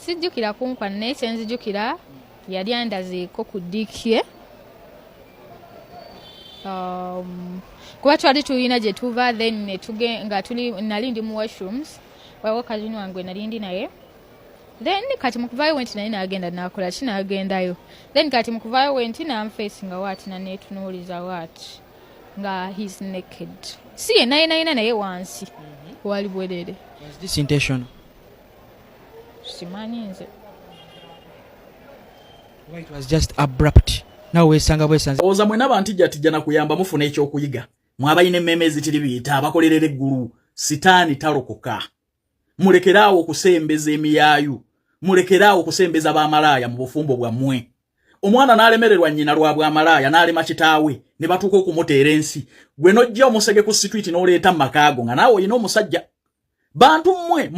sijjukira kunkwa naye kyenzijjukira yali andazeeko ku dikye kuba twali tulina gye tuva then nga nali ndi mu washrooms waliwo kazini wange nali ndi naye then kati mukuvayo wenti naye n'agenda n'akola ki n'agendayo then kati mukuvayo wenti n'amfeesinga waati naneetunuuliza waati nga he's naked si ye naye wansi wali bwerere. Was this intentional? Simanyi nze. Why it was just abrupt? Now weesanga bwesanze. Oza mwena bantijja na kuyamba mufuna ekyokuyiga. Mwabayine mmemezi tiri biyita abakolerera eggulu sitani talokoka. Mulekerawo okusembeza emiyaayu. Mulekerawo okusembeza bamalaaya mu bufumbo bwammwe. Omwana n'alemererwa nnyina lwa bwamalaaya n'alema kitaawe ne batuuka okumuteera ensi. Gwe nojja omusege ku street n'oleeta mu makaago nga naawe olina omusajja. Bantu mmwe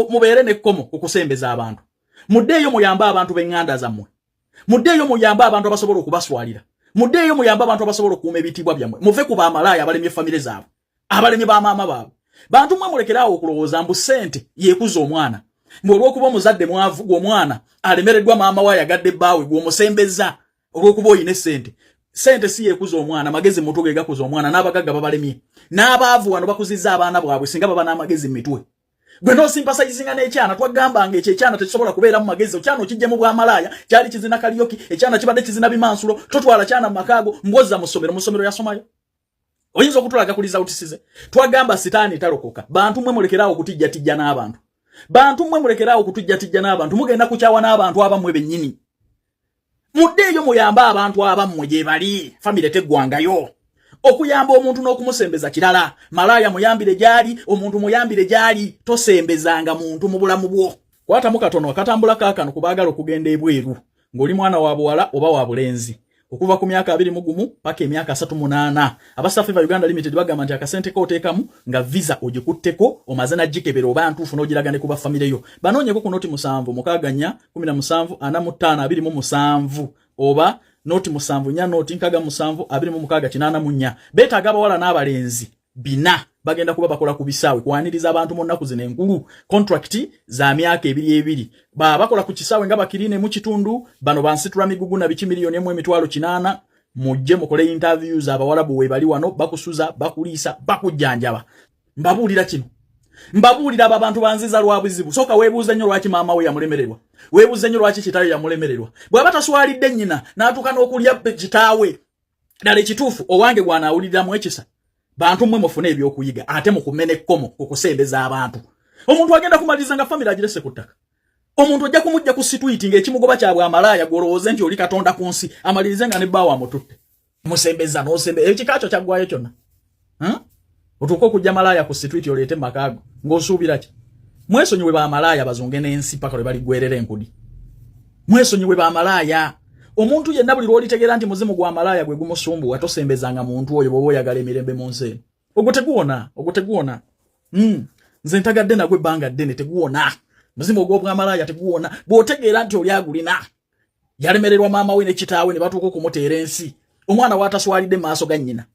mubeere n'ekkomo okusembeza abantu. Muddeeyo muyamba abantu b'eŋŋanda zammwe. Muddeeyo muyamba abantu abasobola okubaswalira. Muddeeyo muyamba abantu abasobola okuuma ebitiibwa byammwe. Muve ku bamalaaya abalemye famire zaabwe. Abalemye bamaama baabwe. Bantu mmwe mulekerawo okulowooza mbu ssente yeekuza omwana. Olw'okuba omuzadde mwavu gw'omwana alemereddwa maama we ayagadde bbaawe gw'omusembeza olw'okuba oyina essente. Ssente si yeekuza omwana, magezi mutu ge gakuza omwana n'abagagga babalemye. N'abaavu wano bakuzizza abaana bwabwe singa baba n'amagezi mu mitwe. Gwe n'osimpasayizinga n'ekyana twagambanga ekyo ekyana tekisobola kubeera mu magezi. Ekyana okijje mu bwamalaaya kyali kizina kaliyoki, ekyana kibadde kizina bimansulo, totwala kyana mu makaago mbozza mu ssomero yasomayo. Oyinza okutulaga kuliza utisize. Twagamba sitani talokoka. Bantu mmwe mulekerawo okutijjatijja n'abantu. Bantu mmwe mulekerawo okutujjatijja n'abantu. Mugenda kukyawa n'abantu abammwe bennyini. Muddeeyo muyamba abantu abammwe gye bali. Famire teggwangayo. Okuyamba omuntu n'okumusembeza kirala. Malaaya muyambire gyali, omuntu muyambire gyali. Tosembezanga muntu mu bulamu bwo. Kwatamu katono akatambula kaakano kubaagala okugenda ebweru. Ng'oli mwana wa buwala oba wa bulenzi. Okuva ku myaka 21 paka emyaka 38 abasafi ba Uganda Limited bagamba nti akasente kooteekamu nga visa ogikutteko omaze na jikebera oba ntuufu n'ogiragane kuba famire yo. Banoonyeko ku noti 7 mukaganya 17 45 27 oba noti 7 nya noti nkaga 7 26 84 beetaaga abawala n'abalenzi bina bagenda kuba bakola ku bisaawe kwaniriza abantu mu nnaku zino enkulu contract za myaka 2 bakola ku kisaawe nga bakirine mu kitundu bano bansitula migugu na biki miliyoni 1.8 mujje mukole interviews abawalabu we bali wano bakusuza bakuliisa bakujjanjaba. Mbabuulira kino, mbabuulira aba bantu banziza lwa buzibu. Soka weebuuza nnyo lwaki maama we yamulemererwa, weebuuza nnyo lwaki kitaawe yamulemererwa. Bw'aba taswalidde nnyina n'atuuka n'okulya kitaawe ddala ekituufu owange gw'anaawuliriramu ekisa. Bantu mmwe mufune ebyokuyiga ate mukumene ekkomo okusembeza abantu. Omuntu agenda kumaliza nga family agirese ku ttaka. Omuntu ajja kumujja ku street ng'ekimugoba kyabwe amalaaya gwolowooze nti oli Katonda ku nsi amalirize nga ne bbaawa amututte. Musembeza n'osembe ekikaacho kyaggwayo kyonna. Otuuka okujja malaaya ku street oleete makaago ng'osuubira ki? Mwesonyiwe ba malaaya bazunge n'ensi paka lwe baligwerera enkudi. Mwesonyiwe ba malaaya. Omuntu yenna buli lw'olitegeera nti muzimu gwa malaaya gwe gumusumbuwa tosembezanga muntu oyo bw'oba oyagala emirembe mu nsi. Oguteguwona. Nze ntagadde nagwe ebbanga ddene teguwona. Muzimu ogw'obwamalaaya teguwona. Bw'otegeera nti oli agulina. Yalemererwa maama we ne kitaawe ne batuuka okumuteera ensi. Omwana waataswalidde mu maaso ga nnyina.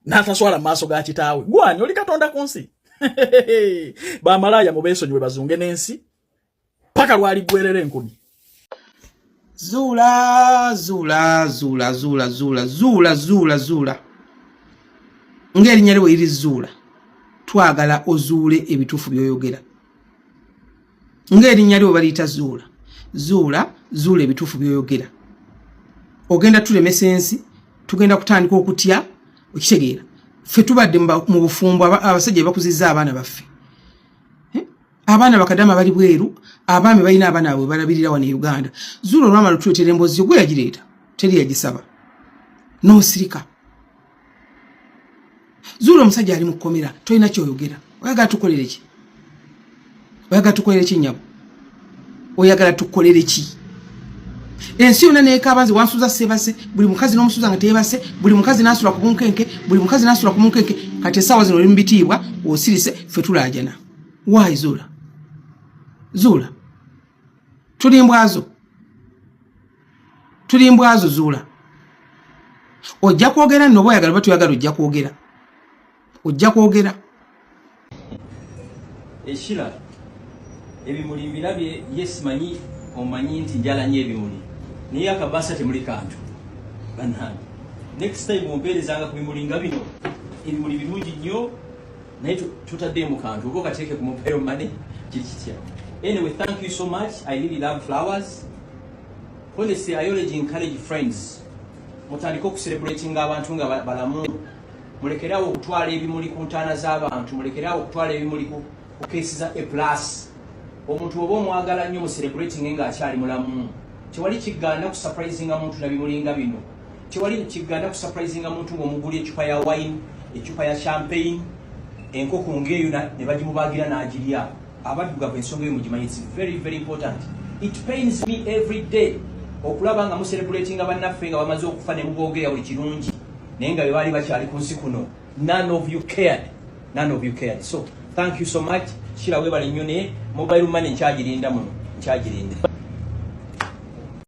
N'ataswala mu maaso ga kitaawe. Gwani oli Katonda ku nsi. Bamalaaya mubeesonyiwe bazunge n'ensi paka lwaligwerera enkudi. Zuulah. Ng'erinnya lye iri Zuulah. Twagala ozuule ebituufu by'oyogera. Ng'erinnya lye baliyita Zuulah. Zuula ebituufu by'oyogera. Ogenda tulemesa ensi, tugenda kutandika okutya, okitegeera. Ffe tubadde mu bufumbo abasajja bakuzizza abaana baffe. Abaana bakadama bali bweru, abaami balina abaana abwe balabirira wano e Uganda. Zuulah olwamala tuletera emboozi gwe yagireeta, teri yagisaba. N'osirika. Zuulah omusajja ali mu kkomera, tolina ky'oyogera. Oyagala tukolere ki? Oyagala tukolere ki nnyabo? Oyagala tukolere ki? Ensi yonna neekaabanze wansuuza sebase, buli mukazi n'omusuuza nga teebase, buli mukazi n'asula ku bunkenke, kati essaawa zino oli mu bitiibwa, osirise, ffe tulaajana. Why Zuulah? Tulimbwazo Zuulah. Ojja kwogera nno oba oyagala batuyagala ojja kwogera. Eshira ebimuli mbirabye yes manyi omanyi nti njala nnyo ebimuli naye akabasa temuli kantu banani next time ompeerezanga ku bimuli nga bino ebimuli birungi nnyo naye tutadde mu kantu oba okateeke ku mobile money kiri kitya. Anyway, thank you so much. I really love flowers. Honestly, I always encourage friends mutandika okucelebratinga abantu nga balamu. Mulekerawo okutwala ebimuli ku ntaana z'abantu, mulekerawo okutwala ebimuli ku keesi za A+. Omuntu oba omwagala nnyo mu celebrating nga akyali mulamu. Tewali kigganda ku surprisinga muntu na bimuli nga bino. Tewali kigganda ku surprisinga muntu ng'omugula ecupa ya wine, ecupa ya champagne, enkoko ng'eyo ne bagimubagira n'agirya. Abaddugavu ensonga eyo mugimanyi, it's very very important. It pains me every day okulaba nga mu celebratinga bannaffe nga bamaze okufa ne muboogera buli kirungi naye nga bwe baali bakyali ku nsi kuno. None of you cared. So thank you so much. Shira webale nnyo ne mobile money nkyagirinda muno nkyagirinda.